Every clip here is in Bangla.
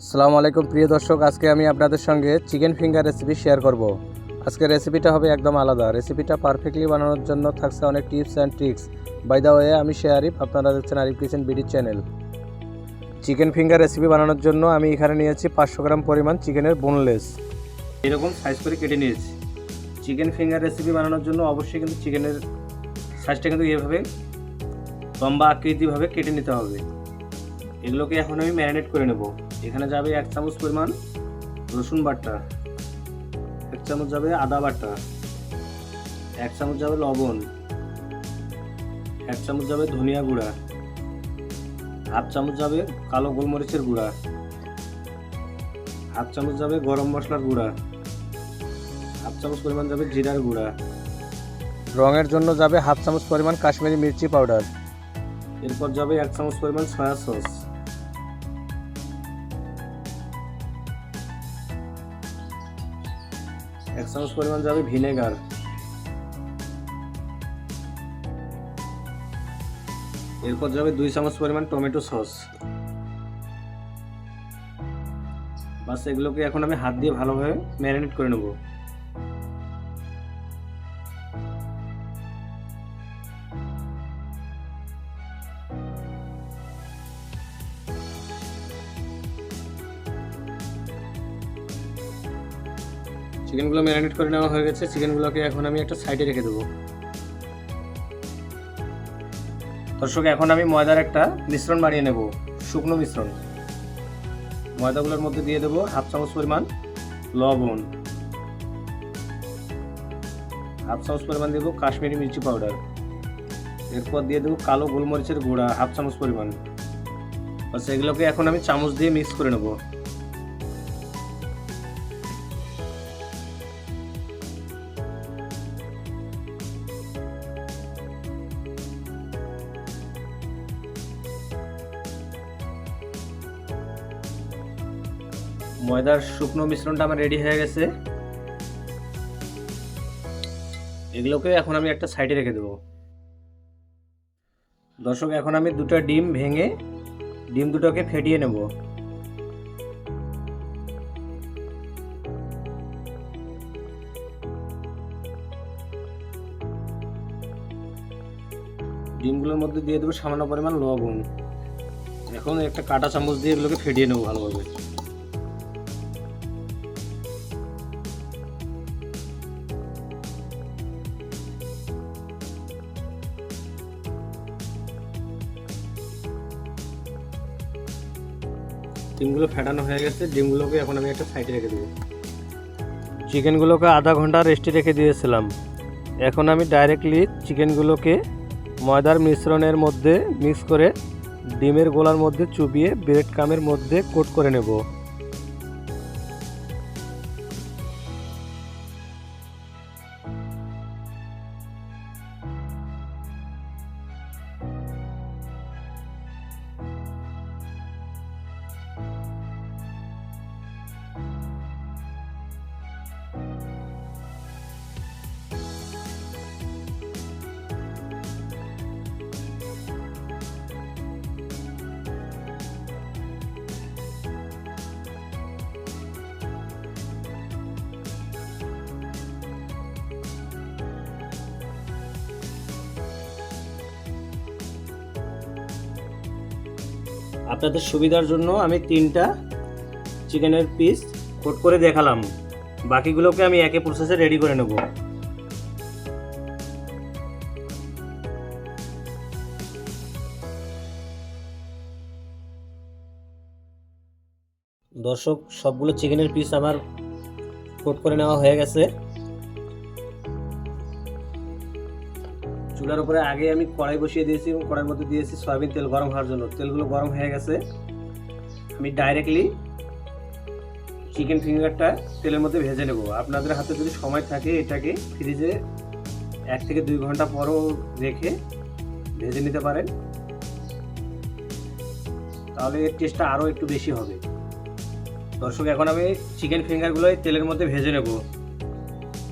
আসসালামু আলাইকুম প্রিয় দর্শক, আজকে আমি আপনাদের সঙ্গে চিকেন ফিঙ্গার রেসিপি শেয়ার করব। আজকে রেসিপিটা হবে একদম আলাদা। রেসিপিটা পারফেক্টলি বানানোর জন্য থাকছে অনেক tips and tricks. By the way, আমি আরিফ, আপনারা দেখছেন Arif kitchen BD channel. Chicken finger recipe বানানোর জন্য আমি এখানে নিয়েছি 500 গ্রাম পরিমাণ চিকেনের বোনলেস, এরকম সাইজ করে কেটে নিয়েছি। চিকেন ফিঙ্গার রেসিপি বানানোর জন্য অবশ্যই কিন্তু চিকেনের সাইজটা কিন্তু এভাবে লম্বা আকৃতিভাবে কেটে নিতে হবে। এগুলোকে এখন আমি ম্যারিনেট করে নেব। এখানে যাবে 1 চামচ পরিমাণ রসুন বাটা, 1 চামচ যাবে আদা বাটা, 1 চামচ যাবে লবণ, 1 চামচ যাবে ধনিয়া গুঁড়া, 1/2 চামচ যাবে কালো গোলমরিচের গুঁড়া, 1/2 চামচ যাবে গরম মশলার গুঁড়া, 1/2 চামচ পরিমাণ যাবে জিরার গুঁড়া, রঙের জন্য যাবে 1/2 চামচ পরিমাণ কাশ্মীরি মির্চি পাউডার, এরপর যাবে 1 চামচ পরিমাণ সয়া সস, 1 চামচ পরিমাণ যাবে ভিনেগার, এরপর যাবে 2 চামচ পরিমাণ টমেটো সস। বাস, এগুলোকে এখন আমি হাত দিয়ে ভালোভাবে ম্যারিনেট করে নেব। চিকেনগুলো ম্যারিনেট করে নেওয়া হয়ে গেছে। চিকেনগুলোকে এখন আমি একটা সাইডে রেখে দেবো। দর্শক, এখন আমি ময়দার একটা মিশ্রণ বানিয়ে নেব, শুকনো মিশ্রণ। ময়দাগুলোর মধ্যে দিয়ে দেবো 1/2 চামচ পরিমাণ লবণ, 1/2 চামচ পরিমাণ দেবো কাশ্মীরি মির্চি পাউডার, এরপর দিয়ে দেবো কালো গোলমরিচের গুঁড়া 1/2 চামচ পরিমাণ। বাস, এগুলোকে এখন আমি চামচ দিয়ে মিক্স করে নেব। ময়দার শুকনো মিশ্রণটা আমার রেডি হয়ে গেছে। এগুলোকে এখন আমি একটা সাইডে রেখে দেবো। দর্শক, এখন আমি 2টা ডিম ভেঙে ডিম দুটোকে ফেটিয়ে নেব। ডিমগুলোর মধ্যে দিয়ে দেবো সামান্য পরিমাণ লবণ। এখন একটা কাঁটা চামচ দিয়ে এগুলোকে ফেটিয়ে নেব ভালোভাবে। ডিমগুলো ফেটানো হয়ে গেছে। ডিমগুলোকে এখন আমি একটা সাইডে রেখে দেবো। চিকেনগুলোকে আধা ঘন্টা রেস্টে রেখে দিয়েছিলাম। এখন আমি ডাইরেক্টলি চিকেনগুলোকে ময়দার মিশ্রণের মধ্যে মিক্স করে ডিমের গোলার মধ্যে চুবিয়ে ব্রেড ক্রামের মধ্যে কোট করে নেব। আপনাদের সুবিধার জন্য আমি 3টা চিকেনের পিস কোট করে দেখালাম। বাকিগুলোকে আমি একে প্রসেসে রেডি করে নেব। দর্শক, সবগুলো চিকেনের পিস আমার কোট করে নেওয়া হয়ে গেছে। চুলার উপরে আগে আমি কড়াই বসিয়ে দিয়েছি এবং কড়াইয়ের মধ্যে দিয়েছি সয়াবিন তেল গরম হওয়ার জন্য। তেলগুলো গরম হয়ে গেছে। আমি ডাইরেক্টলি চিকেন ফিঙ্গারটা তেলের মধ্যে ভেজে নেব। আপনাদের হাতে যদি সময় থাকে এটাকে ফ্রিজে 1 থেকে 2 ঘন্টা পরও রেখে ভেজে নিতে পারেন, তাহলে এর টেস্টটা আরও একটু বেশি হবে। দর্শক, এখন আমি চিকেন ফিঙ্গারগুলো তেলের মধ্যে ভেজে নেব।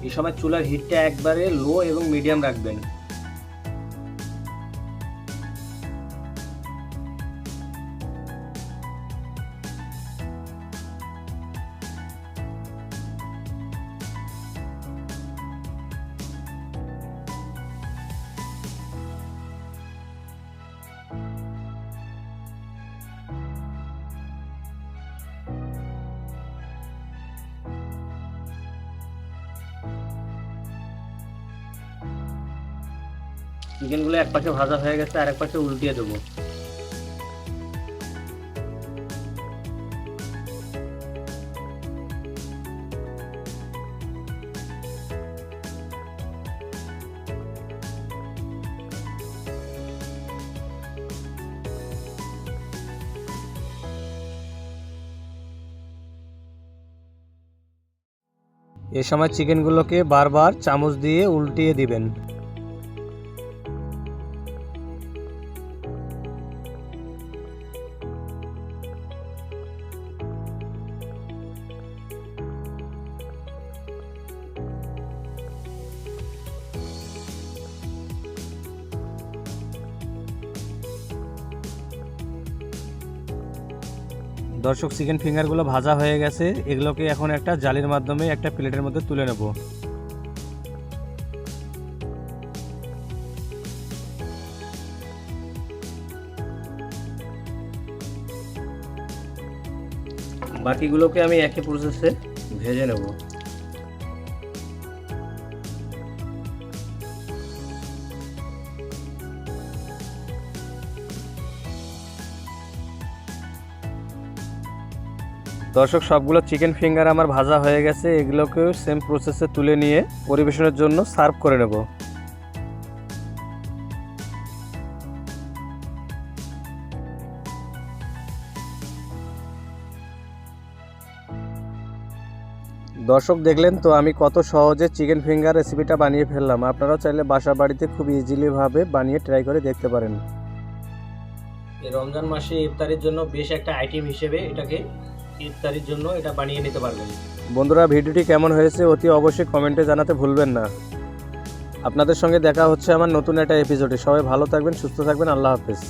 এই সময় চুলার হিটটা একবারে লো এবং মিডিয়াম রাখবেন। চিকেনগুলো এক পাশে ভাজা হয়ে গেছে, আর এক পাশে উল্টিয়ে দেবো। এ সময় চিকেনগুলোকে বারবার চামচ দিয়ে উল্টিয়ে দিবেন। দর্শক, চিকেন ফিঙ্গারগুলো ভাজা হয়ে গেছে, এগুলোকে এখন একটা জালির মাধ্যমে একটা প্লেটের মধ্যে তুলে নেব। বাকিগুলোকে আমি একই প্রসেসে ভেজে নেব। দর্শক, সবগুলো চিকেন ফিঙ্গার আমার ভাজা হয়ে গেছে, এগুলোকেও সেম প্রসেসে তুলে নিয়ে পরিবেশনের জন্য সার্ভ করে নেব। দর্শক, দেখলেন তো আমি কত সহজে চিকেন ফিঙ্গার রেসিপিটা বানিয়ে ফেললাম। আপনারাও চাইলে বাসা বাড়িতে খুব ইজিলিভাবে বানিয়ে ট্রাই করে দেখতে পারেন। এই রমজান মাসে ইফতারির জন্য বেশ একটা আইটেম হিসেবে এটাকে ইফতারির জন্য এটা বানিয়ে নিতে পারবেন। বন্ধুরা, ভিডিওটি কেমন হয়েছে অতি অবশ্যই কমেন্টে জানাতে ভুলবেন না। আপনাদের সঙ্গে দেখা হচ্ছে আমার নতুন একটা এপিসোডে। সবাই ভালো থাকবেন, সুস্থ থাকবেন। আল্লাহ হাফেজ।